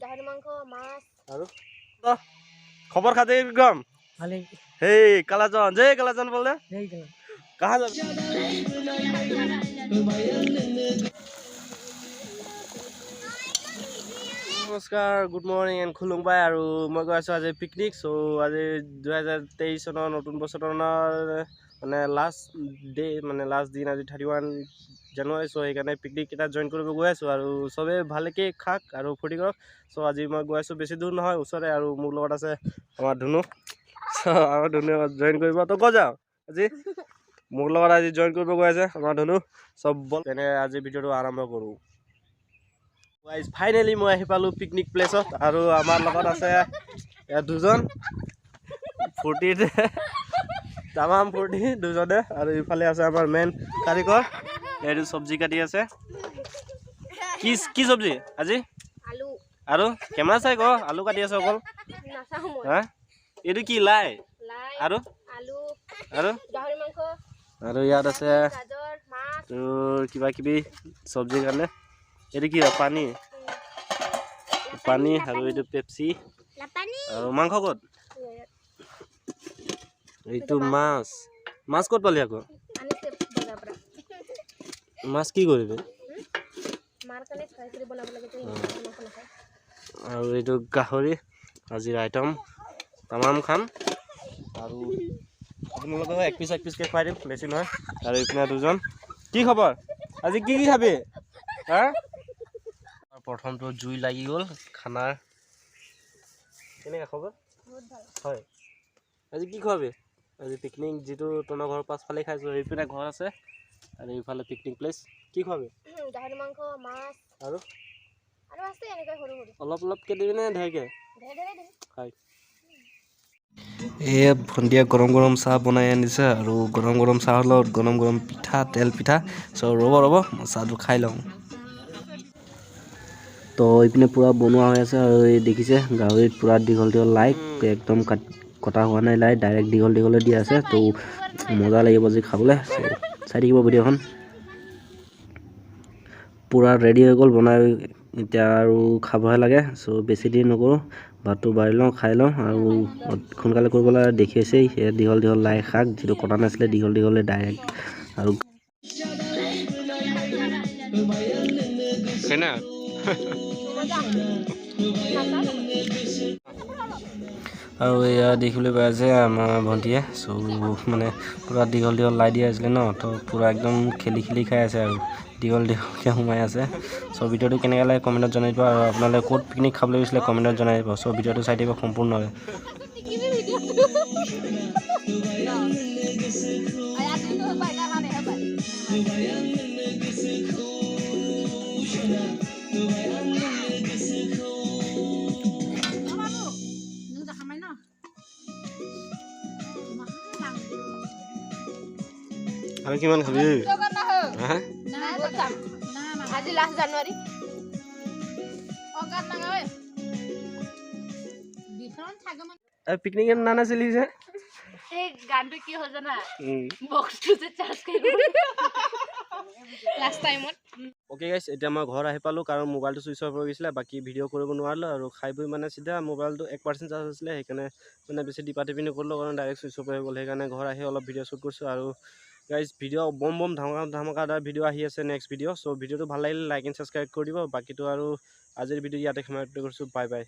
গাহৰি মাংস মাছ আৰু খবৰ খাতি একদম ভালে হেই কালাজন জয় কালাজন বলে এই গেল कहां जा নমস্কাৰ গুড মৰ্নিং এণ্ড খুলুংবাই আৰু মই গৈ আছোঁ আজি পিকনিক চ' আজি 2023 চনৰ নতুন বছৰৰ মানে লাষ্ট ডে মানে লাষ্ট দিন আজি 31 জানুৱাৰী চ' সেইকাৰণে পিকনিক এটা জইন কৰিব গৈ আছোঁ আৰু চবে ভালকৈ খাক আৰু ফূৰ্তি কৰক চ' আজি মই গৈ আছোঁ বেছি দূৰ নহয় ওচৰতে আৰু মোৰ লগত আছে আমাৰ ধুনু চ' আমাৰ ধুনু জইন কৰিব তো ক যাওঁ আজি মোৰ লগত আজি জইন কৰিব গৈ আছে আমাৰ ধুনু চব বল তেনে আজি ভিডিঅ'টো আৰম্ভ কৰোঁ গাইজ ফাইনেলি মই আহি পালোঁ পিকনিক প্লেচত আৰু আমাৰ লগত আছে দুজন ফূৰ্তিতে তামাম ফূৰ্তি দুজনে আৰু ইফালে আছে আমাৰ মেইন কাৰিকৰ এইটো চব্জি কাটি আছে কি চব্জি আজি আলু আৰু কেমেৰা চাই ক আলু কাটি আছে অকল নাচাও মই হা এইটো কি লাই লাই আৰু আলু আৰু গাহৰি মাংস আৰু ইয়াত আছে গাজৰ মাছ তোৰ কিবা কিবি চব্জিৰ কাৰণে এইটো কি পানী পানী আৰু এইটো পেপচি আৰু মাংস ক'ত এইটো মাছ মাছ ক'ত পালি আকৌ আনিছে বজাৰ পৰা মাছ কি কৰিবি মাৰ কাৰণে ফ্ৰাই কৰি বনাব লাগে তো আৰু এইটো গাহৰি আজিৰ আইটেম তামাম খাম আৰু আপোনালোকক এক পিচকৈ খুৱাই দিম বেছি নহয় আৰু এইপিনে দুজন কি খবৰ আজি কি খাবি হা প্ৰথমটো জুই লাগি গ'ল খানাৰ কেনেকৈ খবৰ বহুত ভাল হয় আজি কি খোৱাবি আজি পিকনিক যিটো তহঁতৰ ঘৰৰ পাছফালে খাইছোঁ এইপিনে ঘৰ আছে আৰু এইফালে পিকনিক প্লেচ কি খোৱাবি গাহৰি মাংস মাছ আৰু আছে এনেকৈ সৰু সৰু অলপ অলপকৈ দিবি নে ঢেৰকৈ ধেৰ ধেৰ দিম খাই এই ভণ্টিয়ে গৰম গৰম চাহ বনাই আনিছে আৰু গৰম গৰম চাহৰ লগত গৰম গৰম পিঠা তেল পিঠা চ' ৰ'ব মই চাহটো খাই লওঁ তো এইপিনে পূৰা বনোৱা হৈ আছে আৰু এই দেখিছে গাহৰিত পূৰা দীঘল দীঘল লাই একদম কটা হোৱা নাই লাই ডাইৰেক্ট দীঘল দীঘলে দি আছে তো মজা লাগিব আজি খাবলৈ চ' চাই থাকিব ভিডিঅ'খন পূৰা ৰেডি হৈ গ'ল বনাই এতিয়া আৰু খাবহে লাগে চ' বেছি দেৰি নকৰোঁ ভাতটো বাঢ়ি লওঁ খাই লওঁ আৰু সোনকালে কৰিবলৈ দেখি আছেই সেয়া দীঘল দীঘল লাই শাক যিটো কটা নাছিলে দীঘল দীঘলে ডাইৰেক্ট আৰু আৰু এয়া দেখিবলৈ পাই আছে আমাৰ ভণ্টিয়ে চ' মানে পূৰা দীঘল দীঘল লাই দিয়া আছিলে ন তো পূৰা একদম খেলি খেলি খাই আছে আৰু দীঘল দীঘলকৈ সোমাই আছে চ' ভিডিঅ'টো কেনেকৈ লাগে কমেণ্টত জনাই দিব আৰু আপোনালোকে ক'ত পিকনিক খাবলৈ গৈছিলে কমেণ্টত জনাই দিব চ' ভিডিঅ'টো চাই দিব সম্পূৰ্ণভাৱে আৰু কিমান খাবি আজি লাষ্ট জানুৱাৰী পিকনিকত নানা চলিছে এই গানটো কি হ'ল জানা বক্সটো যে চাৰ্জ কৰিব লাষ্ট টাইমত অ'কে গাইছ এতিয়া মই ঘৰ আহি পালোঁ কাৰণ মোবাইলটো ছুইচ অফ হৈ গৈছিলে বাকী ভিডিঅ' কৰিব নোৱাৰিলোঁ আৰু খাই বৈ মানে চিধা মোবাইলটো 1% চাৰ্জ আছিলে সেইকাৰণে মানে বেছি টিপি নকৰিলোঁ কাৰণ ডাইৰেক্ট ছুইচ অফ হৈ গ'ল সেইকাৰণে ঘৰ আহি অলপ ভিডিঅ' শ্বুট কৰিছোঁ আৰু গাইজ ভিডিঅ' বম ধামাকাদাৰ ভিডিঅ' আহি আছে নেক্সট ভিডিঅ' চ' ভিডিঅ'টো ভাল লাগিলে লাইক এণ্ড ছাবস্ক্ৰাইব কৰি দিব বাকীটো আৰু আজিৰ ভিডিঅ' ইয়াতে সমাপ্ত কৰিছোঁ বাই বাই